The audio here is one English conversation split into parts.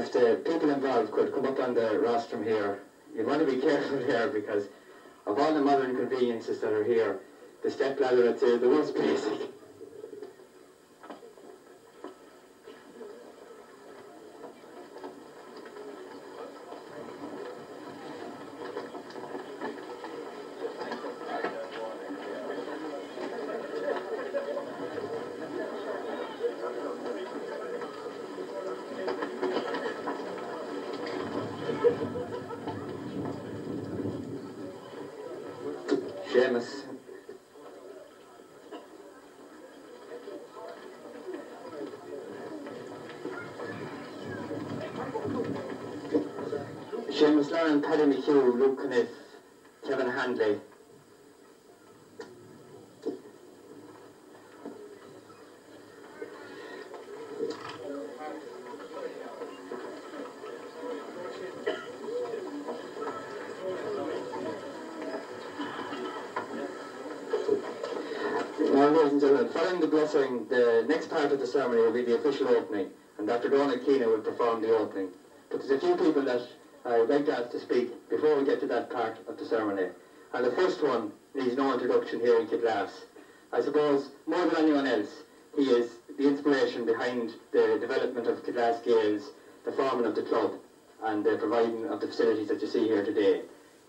if the people involved could come up on the rostrum here. You want to be careful here because of all the modern conveniences that are here, the step ladder, I'd say, is the most basic. Seamus. Seamus Lauren, Paddy McHugh, Luke Kniff, Kevin Handley. Now, ladies and gentlemen, following the blessing, the next part of the ceremony will be the official opening, and Dr. Donald Keena will perform the opening. But there's a few people that I would like to ask to speak before we get to that part of the ceremony. And the first one needs no introduction here in Kilglass. I suppose, more than anyone else, he is the inspiration behind the development of Kilglass Gaels, the forming of the club, and the providing of the facilities that you see here today.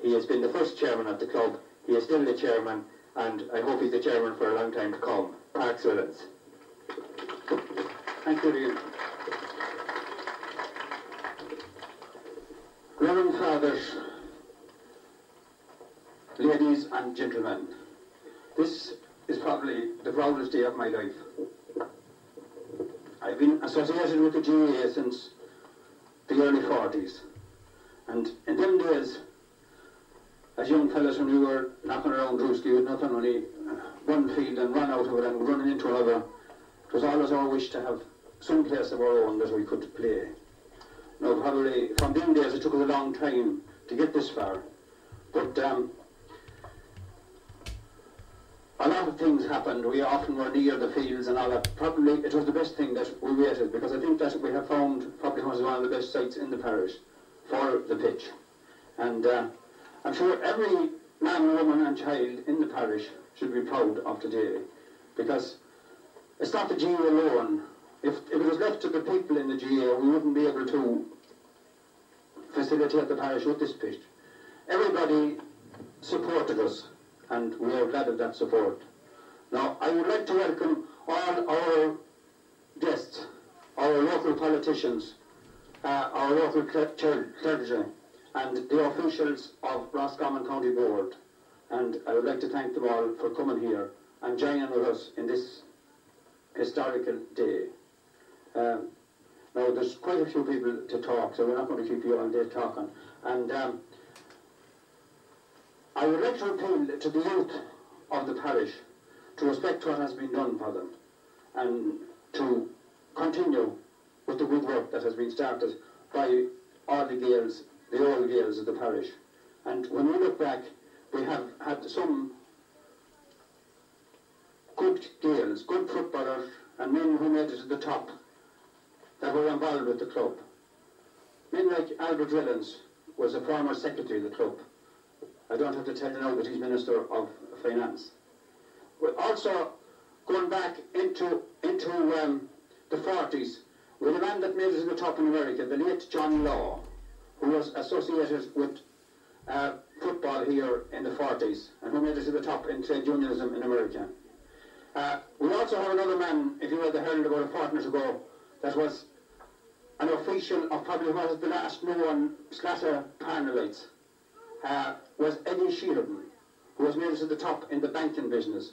He has been the first chairman of the club, he is still the chairman, and I hope he's the chairman for a long time to come. Parks Willens. Thank you, Ian. Reverend Fathers, ladies and gentlemen, this is probably the proudest day of my life. I've been associated with the GAA since the early 40s, and in them days, as young fellas, when we were knocking around Drewski with nothing, only one field and run out of it and running into another, it was always our wish to have some place of our own that we could play. Now, probably from them days it took us a long time to get this far, but a lot of things happened. We often were near the fields and all that. Probably it was the best thing that we waited, because I think that we have found probably one of the best sites in the parish for the pitch. And I'm sure every man, woman and child in the parish should be proud of today, because it's not the GA alone. If it was left to the people in the GA, we wouldn't be able to facilitate the parish with this pitch. Everybody supported us, and we are glad of that support. Now, I would like to welcome all our guests, our local politicians, our local clergy, and the officials of Roscommon County Board. And I would like to thank them all for coming here and joining with us in this historical day. Now, there's quite a few people to talk, so we're not going to keep you all day talking. And I would like to appeal to the youth of the parish to respect what has been done for them and to continue with the good work that has been started by all the Gaels, the old Gaels of the parish. And when we look back, we have had some good Gaels, good footballers, and men who made it to the top that were involved with the club. Men like Albert Rillans was a former secretary of the club. I don't have to tell you now that he's Minister of Finance. We're also going back into the 40s, with a man that made it to the top in America, the late John Law, who was associated with football here in the 40s, and who made it to the top in trade unionism in America. We also have another man, if you read the Herald about a fortnight ago, that was an official of probably what was the last known Slatter Parnellites, was Eddie Sheridan, who was made it to the top in the banking business.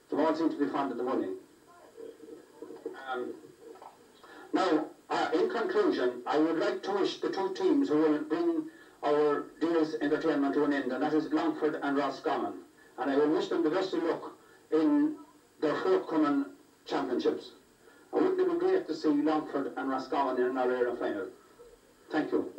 They all seem to be fond of the money. Now, in conclusion, I would like to wish the two teams who will bring our day's entertainment to an end, and that is Longford and Roscommon. And I will wish them the best of luck in their forthcoming championships. And wouldn't it be great to see Longford and Roscommon in our area final? Thank you.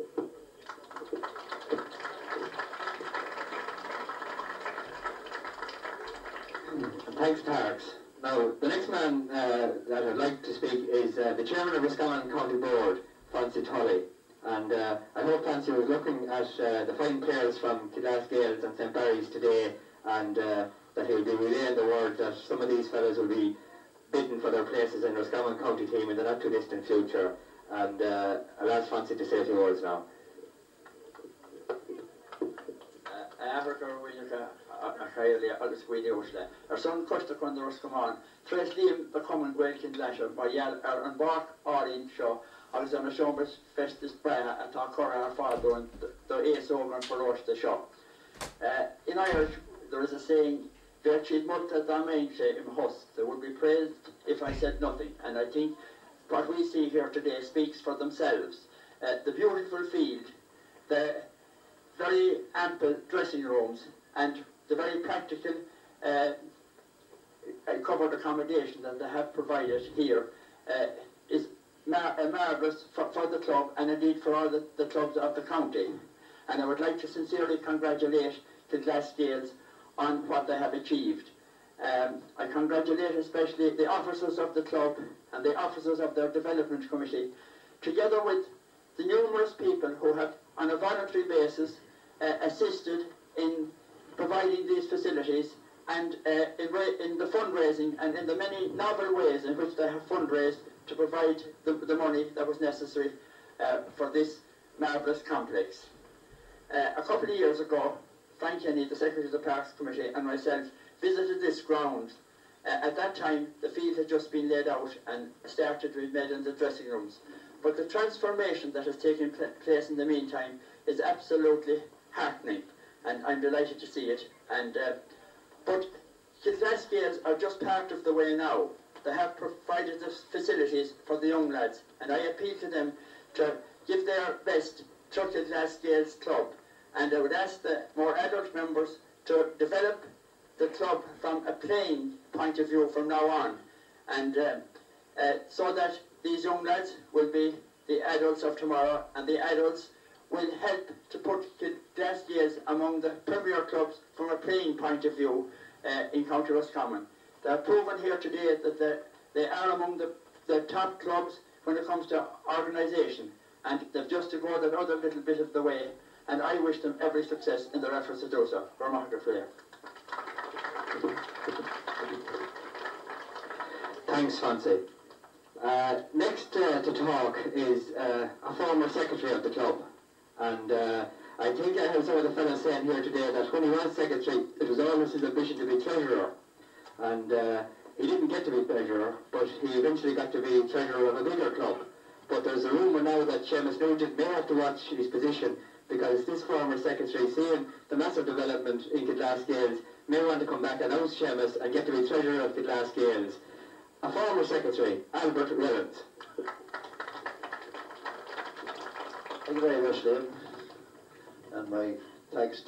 Thanks, Parks. Now, the next man that I'd like to speak is the chairman of Roscommon County Board, Francie Tully. And I hope Fancy was looking at the fine players from Kilglass, Gaels and St Barry's today, and that he'll be relaying the word that some of these fellas will be bidding for their places in Roscommon County team in the not too distant future. And I'll ask Fancy to say a few words now. Alles gwyddi wrth son costa con the Roscommon. Tres liam the common gweld Kilglass by yell an bark orin show. I was on a showbiz festus braha at our corner father and the ace over and for the show. In Irish there is a saying, Verchid multa da menche im host. They would be praised if I said nothing. And I think what we see here today speaks for themselves. The beautiful field, the very ample dressing rooms, and the very practical covered accommodation that they have provided here is marvellous for the club and indeed for all the clubs of the county. And I would like to sincerely congratulate the Kilglass Gaels on what they have achieved. I congratulate especially the officers of the club and the officers of their development committee, together with the numerous people who have on a voluntary basis assisted in providing these facilities and in the fundraising and in the many novel ways in which they have fundraised to provide the money that was necessary for this marvellous complex. A couple of years ago, Frank Kenny, the Secretary of the Parks Committee, and myself visited this ground. At that time, the field had just been laid out and started to be made in the dressing rooms. But the transformation that has taken place in the meantime is absolutely heartening, and I'm delighted to see it. But Kilglass Gaels are just part of the way now. They have provided the facilities for the young lads, and I appeal to them to give their best to Kilglass Gaels Club. And I would ask the more adult members to develop the club from a playing point of view from now on, and so that these young lads will be the adults of tomorrow, and the adults will help to put Kilglass Gaels among the premier clubs from a playing point of view in County Roscommon. They have proven here today that they are among the top clubs when it comes to organisation, and they've just to go that other little bit of the way, and I wish them every success in their efforts to do so. Thanks, Fancy. Next to talk is a former secretary of the club, and I think I heard some of the fellows saying here today that when he was secretary, it was always his ambition to be treasurer, and he didn't get to be treasurer, but he eventually got to be treasurer of a bigger club. But there's a rumour now that Seamus Nugent may have to watch his position, because this former secretary, seeing the massive development in Kilglass Gaels, may want to come back and oust Seamus and get to be treasurer of Kilglass Gaels. A former secretary, Albert Revens. Thank you very much, Liam, and my thanks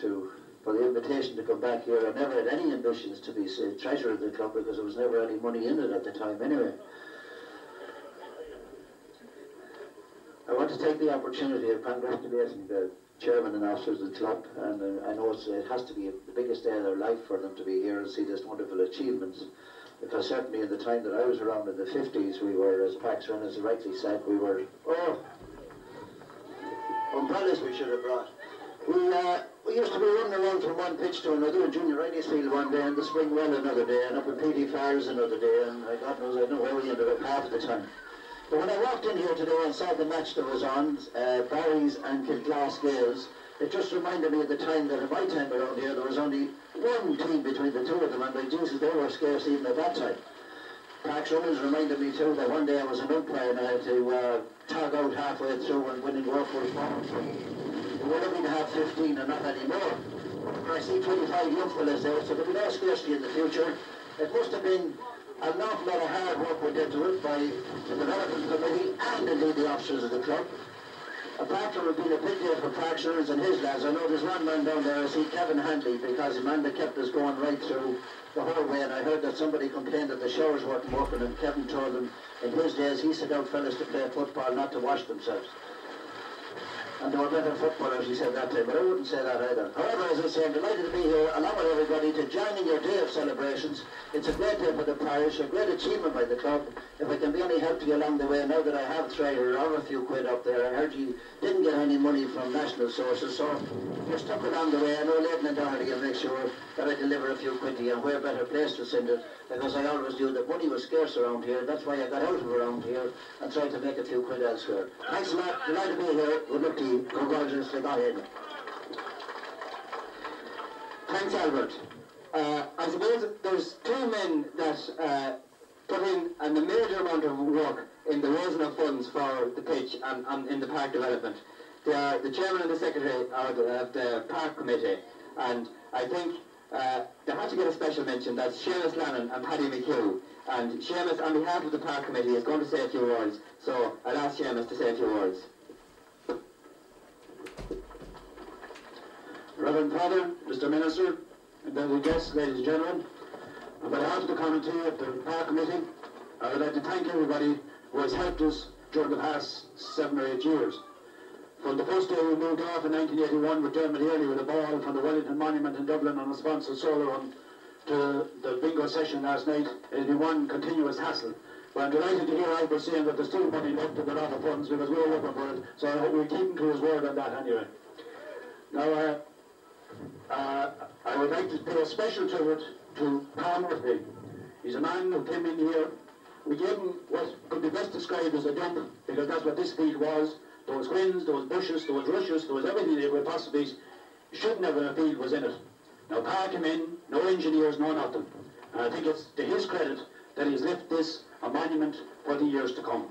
for the invitation to come back here. I never had any ambitions to be treasurer of the club because there was never any money in it at the time anyway. I want to take the opportunity of congratulating the chairman and officers of the club, and I know it has to be the biggest day of their life for them to be here and see this wonderful achievements, because certainly in the time that I was around in the 50s, we were, as Pax Reynolds rightly said, we were, umbrellas we should have brought. We used to be running around from one pitch to another in Junior Ridleyfield one day, and the Spring Well another day, and up in Petey Fires another day, and God knows, I don't know where we ended up half the time. But when I walked in here today and saw the match that was on, Barry's and Kilglass Gaels, it just reminded me of the time that in my time around here there was only one team between the two of them, and by Jesus, they were scarce even at that time. Pax Reynolds reminded me too that one day I was an umpire and I had to tag out halfway through when winning work was formed. We were looking to have 15 and not any more. I see 25 young fellas there, so there'll be no scarcity in the future. It must have been an awful lot of hard work went into it by the development committee and indeed the officers of the club. Apart from it being a big day for Pax Reynolds and his lads, I know there's one man down there, I see Kevin Handley, because the man that kept us going right through the whole way, and I heard that somebody complained that the showers weren't working, and Kevin told them in his days he sent out fellas to play football, not to wash themselves. and they were better footballers, he said that time, but I wouldn't say that either. However, as I say, I'm delighted to be here along with everybody to join in your day of celebrations. It's a great day for the parish, a great achievement by the club. If I can be any help to you along the way, now that I have tried to rob a few quid up there, I heard you didn't get any money from national sources, so if you're stuck along the way, I know Leighton and Doherty will make sure that I deliver a few quid to you, and where better place to send it, because I always knew that money was scarce around here. That's why I got out of around here and tried to make a few quid elsewhere. Thanks a lot, delighted to be here. Good luck to you. Congratulations, go ahead. Thanks, Albert. I suppose there's two men that put in a major amount of work in the raising of funds for the pitch and in the park development. They are the chairman and the secretary of the park committee, and I think they have to get a special mention. That's Seamus Lannon and Paddy McHugh. And Seamus, on behalf of the park committee, is going to say a few words. So I'll ask Seamus to say a few words. Reverend Father, Mr. Minister, and then the guests, ladies and gentlemen, on behalf of the committee of the park committee, I would like to thank everybody who has helped us during the past 7 or 8 years. From the first day we moved off in 1981 with Dermot Early with a ball from the Wellington Monument in Dublin on a sponsored solar run to the bingo session last night, it has been one continuous hassle. But I'm delighted to hear Albert saying that there's still money left in a lot of funds because we're looking for it. So I hope we'll keep him to his word on that anyway. Now, I would like to pay a special tribute to Tom Murphy. He's a man who came in here. We gave him what could be best described as a dump, because that's what this field was. There was greens, there was bushes, there was rushes, there was everything that could possibly shouldn't have a field was in it. Now Pa came in, no engineers, no nothing. And I think it's to his credit that he's left this a monument for the years to come.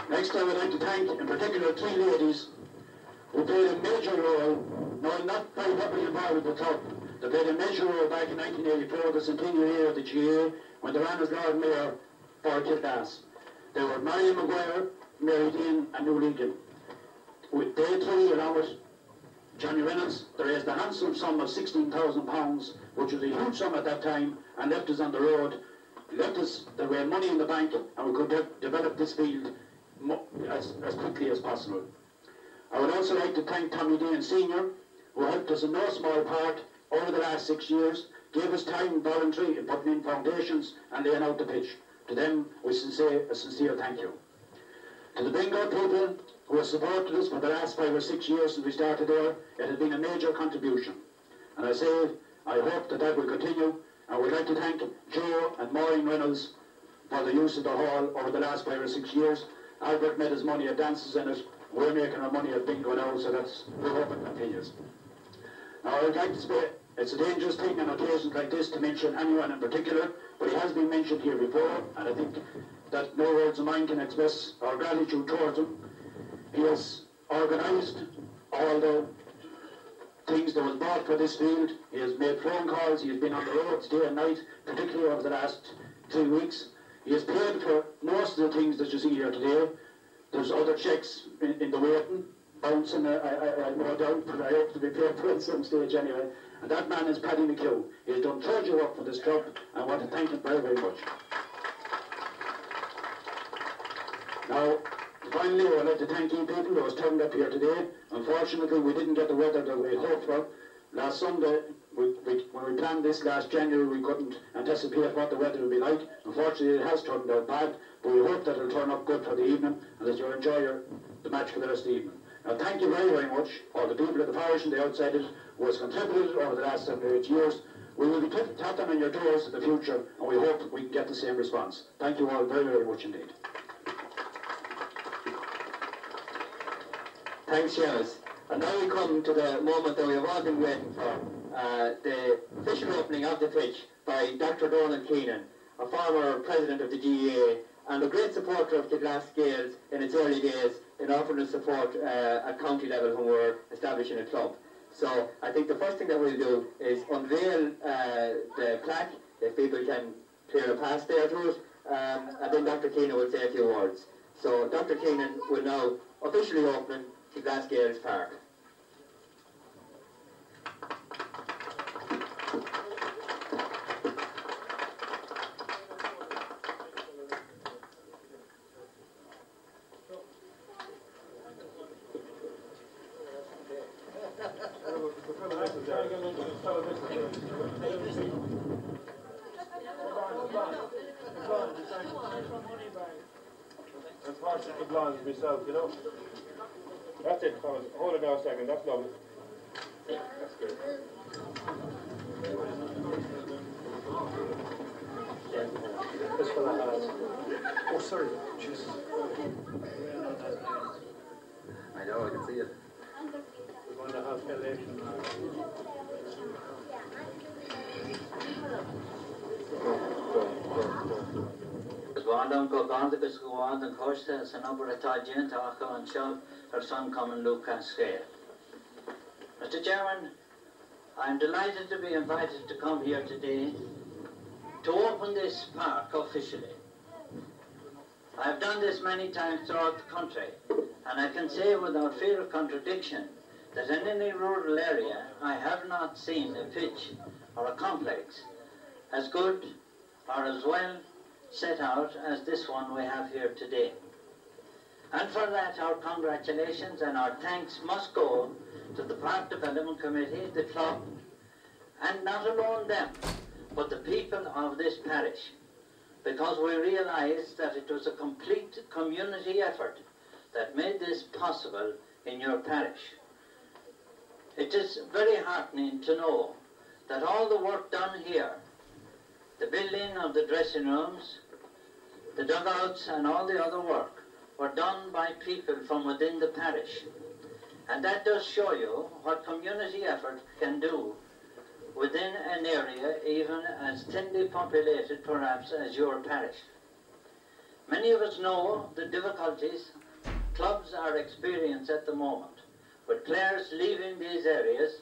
Next, I would like to thank, in particular, 3 ladies who played a major role, no, not very heavily involved with the club. They played a major role back in 1984, the centennial year of the GA, when they ran as Lord Mayor for Kilglass. They were Marion Maguire, Mary Dean and New Lincoln. With they 3, along with Johnny Reynolds, they raised a handsome sum of £16,000, which was a huge sum at that time, and left us on the road, left us, there were money in the bank, and we could develop this field as quickly as possible. I would also like to thank Tommy Dean Sr., who helped us in no small part over the last 6 years, gave us time voluntary in putting in foundations and laying out the pitch. To them, we say a sincere thank you. To the bingo people who have supported us for the last 5 or 6 years since we started there, it has been a major contribution. And I hope that will continue. I would like to thank Joe and Maureen Reynolds for the use of the hall over the last 5 or 6 years. Albert made his money at dances in it. We're making our money at bingo now, so we hope it continues. Now, I would like to say it's a dangerous thing on occasions like this to mention anyone in particular, but he has been mentioned here before, and I think that no words of mine can express our gratitude towards him. He has organised all the things that was bought for this field. He has made phone calls. He has been on the roads day and night, particularly over the last 3 weeks. He has paid for most of the things that you see here today. There's other checks in the waiting, bouncing, I no doubt, but I hope to be paid for at some stage anyway. And that man is Paddy McHugh. He has done treasure work for this club, and I want to thank him very, very much. Now, finally, I would like to thank you people who has turned up here today. Unfortunately, we didn't get the weather that we had hoped for. Last Sunday, when we planned this last January, we couldn't anticipate what the weather would be like. Unfortunately, it has turned out bad, but we hope that it will turn up good for the evening and that you'll enjoy the match for the rest of the evening. Now, thank you very, very much, all the people of the parish and the outsiders who has contributed over the last 7 or 8 years. We will be tapping on your doors in the future, and we hope we can get the same response. Thank you all very, very much indeed. Thanks, Seamus. And now we come to the moment that we have all been waiting for, the official opening of the pitch by Dr. Donald Keenan, a former president of the GEA and a great supporter of Kilglass Gaels in its early days in offering to support at county level when we were establishing a club. So I think the first thing that we'll do is unveil the plaque, if people can clear a pass there to it, and then Dr. Keenan will say a few words. So Dr. Keenan will now officially open Kilglass Gaels Park. big lawns myself, you know. That's it, fellas. Hold it now a second, that's lovely. Yeah, that's good. This fella has. Oh, sorry. Jesus. I know, I can see it. We're going to have elation. Gordon go Gondagus go on and Costa, and over a Tajin, Taco and Shove, her son coming Lucas Scale. Mr. Chairman, I'm delighted to be invited to come here today to open this park officially. I've done this many times throughout the country, and I can say without fear of contradiction that in any rural area I have not seen a pitch or a complex as good or as well set out as this one we have here today. And for that our congratulations and our thanks must go to the Park Development Committee, the club, and not alone them, but the people of this parish, because we realised that it was a complete community effort that made this possible in your parish. It is very heartening to know that all the work done here, the building of the dressing rooms, the dugouts and all the other work, were done by people from within the parish. And that does show you what community effort can do within an area even as thinly populated perhaps as your parish. Many of us know the difficulties clubs are experiencing at the moment, with players leaving these areas,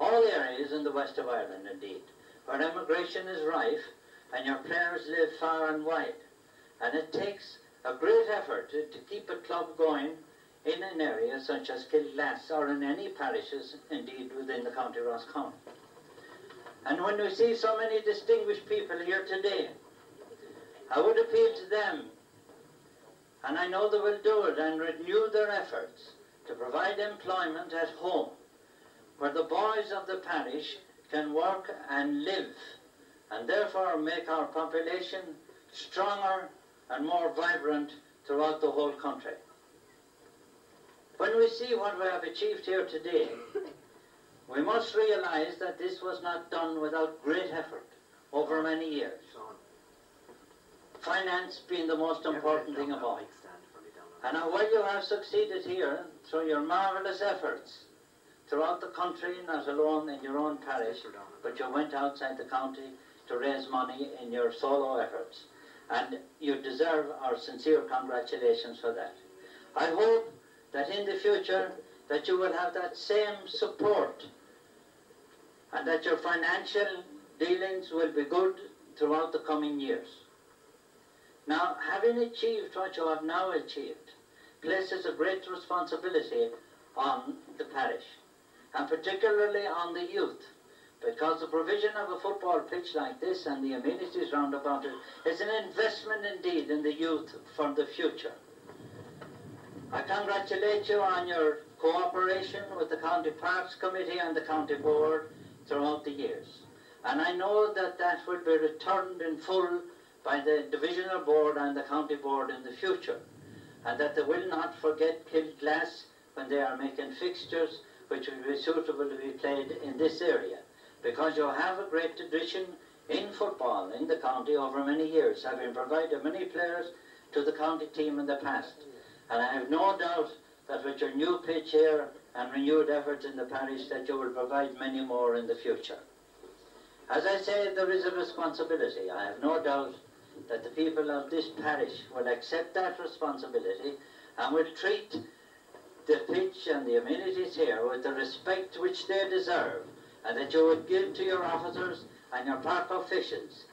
all areas in the west of Ireland indeed, where emigration is rife and your players live far and wide. And it takes a great effort to keep a club going in an area such as Kilglass or in any parishes indeed within the County Roscommon. And when we see so many distinguished people here today, I would appeal to them, and I know they will do it and renew their efforts to provide employment at home, where the boys of the parish can work and live, and therefore make our population stronger and more vibrant throughout the whole country. When we see what we have achieved here today, we must realise that this was not done without great effort over many years. Finance being the most important thing of all. And while you have succeeded here through your marvellous efforts throughout the country, not alone in your own parish, but you went outside the county to raise money in your solo efforts. And you deserve our sincere congratulations for that. I hope that in the future that you will have that same support and that your financial dealings will be good throughout the coming years. Now, having achieved what you have now achieved places a great responsibility on the parish, and particularly on the youth, because the provision of a football pitch like this and the amenities round about it is an investment indeed in the youth for the future. I congratulate you on your cooperation with the County Parks Committee and the County Board throughout the years. And I know that that will be returned in full by the Divisional Board and the County Board in the future, and that they will not forget Kilglass when they are making fixtures which will be suitable to be played in this area, because you have a great tradition in football in the county over many years, having provided many players to the county team in the past. And I have no doubt that with your new pitch here and renewed efforts in the parish that you will provide many more in the future. As I say, there is a responsibility. I have no doubt that the people of this parish will accept that responsibility and will treat the pitch and the amenities here with the respect which they deserve, and that you would give to your officers and your park officials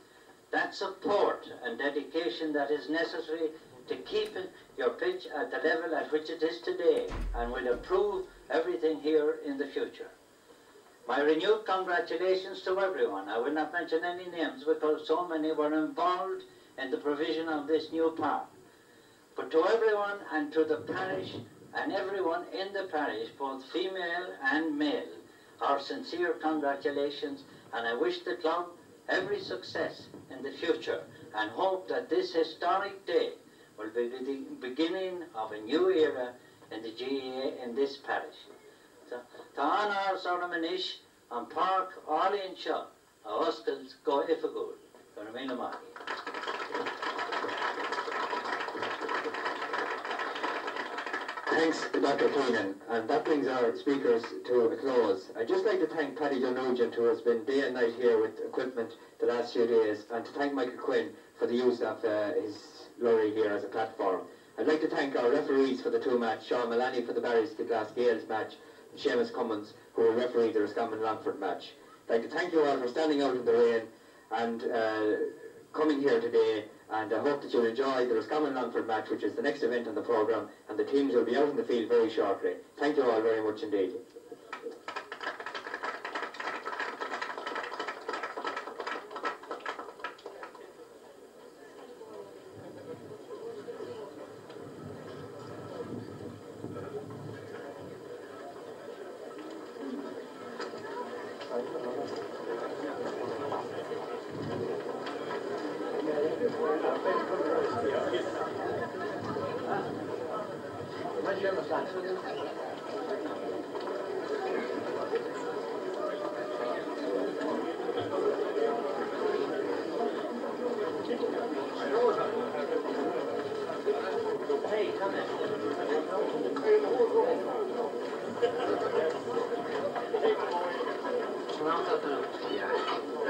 that support and dedication that is necessary to keep your pitch at the level at which it is today, and will improve everything here in the future. My renewed congratulations to everyone. I will not mention any names because so many were involved in the provision of this new park. But to everyone and to the parish and everyone in the parish, both female and male, our sincere congratulations, and I wish the club every success in the future and hope that this historic day will be the beginning of a new era in the GAA in this parish. Tá anar Solomonish and Park Ollie and Shaw, a Huskels go Ifagul, Gurmina Thanks, Dr. Keenan, and that brings our speakers to a close. I'd just like to thank Paddy Nugent, who has been day and night here with equipment the last few days, and to thank Michael Quinn for the use of his lorry here as a platform. I'd like to thank our referees for the two matches, Sean Malani for the Kilglass Gaels match, and Seamus Cummins, who will referee the Roscommon-Longford match. I'd like to thank you all for standing out in the rain and coming here today, and I hope that you'll enjoy the Roscommon-Longford match, which is the next event on the programme, and the teams will be out in the field very shortly. Thank you all very much indeed.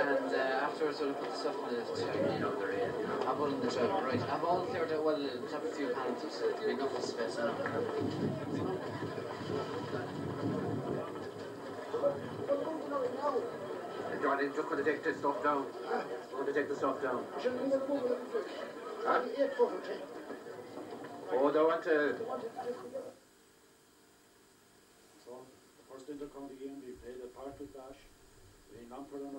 And afterwards we'll put the stuff in the have all in the trailer, right? Have all cleared out, well, have a few penalties, so there'll be enough space now. Darling, just going to take this stuff down. Going to take the stuff down. Huh? Oh, they want to... So, first inter-county game, we played at Park Dash. We Longford on a